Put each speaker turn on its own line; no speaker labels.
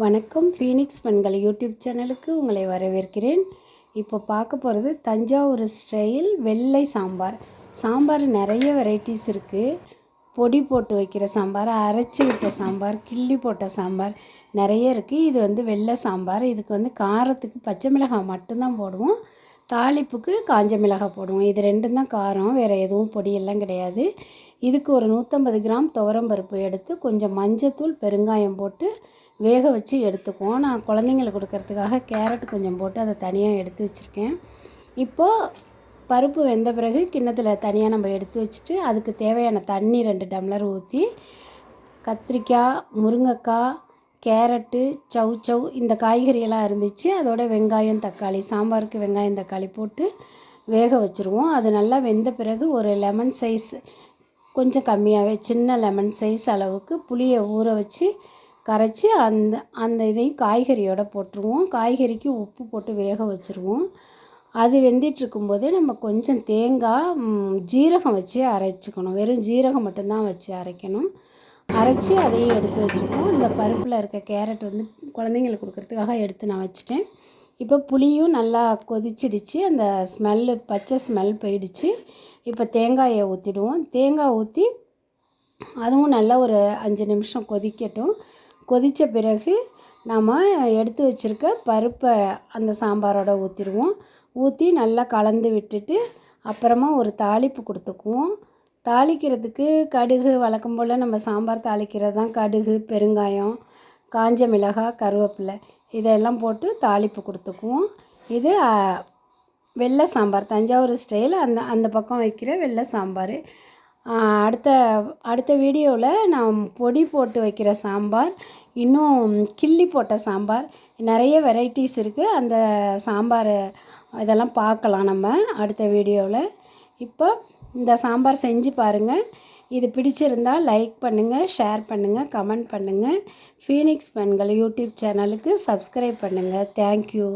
வணக்கம். ஃபீனிக்ஸ் பெண்கள் யூடியூப் சேனலுக்கு உங்களை வரவேற்கிறேன். இப்போ பார்க்க போகிறது தஞ்சாவூர் ஸ்டைல் வெள்ளை சாம்பார். சாம்பார் நிறைய வெரைட்டிஸ் இருக்குது. பொடி போட்டு வைக்கிற சாம்பார், அரைச்சி விட்ட சாம்பார், கிள்ளி போட்ட சாம்பார் நிறைய இருக்குது. இது வெள்ளை சாம்பார். இதுக்கு காரத்துக்கு பச்சை மிளகாய் மட்டும்தான் போடுவோம். தாளிப்புக்கு காஞ்ச மிளகாய் போடுவோம். இது ரெண்டும் தான் காரம், வேறு எதுவும் பொடியெல்லாம் கிடையாது. இதுக்கு ஒரு 150 கிராம் துவரம்பருப்பு எடுத்து கொஞ்சம் மஞ்சத்தூள், பெருங்காயம் போட்டு வேக வச்சு எடுத்துக்குவோம். நான் குழந்தைங்களுக்கு கொடுக்கறதுக்காக கேரட் கொஞ்சம் போட்டு அதை தனியாக எடுத்து வச்சுருக்கேன். இப்போது பருப்பு வெந்த பிறகு கிண்ணத்தில் தனியாக நம்ம எடுத்து வச்சுட்டு அதுக்கு தேவையான தண்ணி 2 டம்ளர் ஊற்றி கத்திரிக்காய், முருங்கைக்காய், கேரட்டு, சௌச்சௌ இந்த காய்கறியெல்லாம் இருந்துச்சு. அதோட வெங்காயம், தக்காளி, சாம்பாருக்கு வெங்காயம் தக்காளி போட்டு வேக வச்சுருவோம். அது நல்லா வெந்த பிறகு ஒரு லெமன் சைஸ், கொஞ்சம் கம்மியாகவே சின்ன லெமன் சைஸ் அளவுக்கு புளியை ஊற வச்சு கரைச்சி அந்த இதையும் காய்கறியோடு போட்டுருவோம். காய்கறிக்கு உப்பு போட்டு வேக வச்சுருவோம். அது வெந்திட்டுருக்கும்போதே நம்ம கொஞ்சம் தேங்காய், ஜீரகம் வச்சு அரைச்சிக்கணும். வெறும் ஜீரகம் மட்டும்தான் வச்சு அரைக்கணும். அரைச்சி அதையும் எடுத்து வச்சுக்குவோம். இந்த பருப்பில் இருக்க கேரட் குழந்தைங்களுக்கு கொடுக்குறதுக்காக எடுத்து நான் வச்சுட்டேன். இப்போ புளியும் நல்லா கொதிச்சிடுச்சு. அந்த ஸ்மெல்லு, பச்சை ஸ்மெல் போயிடுச்சு. இப்போ தேங்காயை ஊற்றிடுவோம். தேங்காய் ஊற்றி அதுவும் நல்லா ஒரு 5 நிமிஷம் கொதிக்கட்டும். கொதித்த பிறகு நாம் எடுத்து வச்சுருக்க பருப்பை அந்த சாம்பாரோடு ஊற்றிடுவோம். ஊற்றி நல்லா கலந்து விட்டுட்டு அப்புறமா ஒரு தாளிப்பு கொடுத்துக்குவோம். தாளிக்கிறதுக்கு கடுகு, வழக்கம் போல் நம்ம சாம்பார் தாளிக்கிறது தான். கடுகு, பெருங்காயம், காஞ்ச மிளகாய், கருவேப்பிலை இதெல்லாம் போட்டு தாளிப்பு கொடுத்துக்குவோம். இது வெள்ளை சாம்பார், தஞ்சாவூர் ஸ்டைல். அந்த பக்கம் வைக்கிற வெள்ளை சாம்பார். அடுத்த வீடியோவில் நான் பொடி போட்டு வைக்கிற சாம்பார், இன்னும் கிள்ளி போட்ட சாம்பார், நிறைய வெரைட்டிஸ் இருக்குது. அந்த சாம்பார் இதெல்லாம் பார்க்கலாம் நம்ம அடுத்த வீடியோவில். இப்போ இந்த சாம்பார் செஞ்சு பாருங்கள். இது பிடிச்சிருந்தால் லைக் பண்ணுங்கள், ஷேர் பண்ணுங்கள், கமெண்ட் பண்ணுங்கள். ஃபீனிக்ஸ் பெண்கள் யூடியூப் சேனலுக்கு சப்ஸ்கிரைப் பண்ணுங்கள். தேங்க்யூ.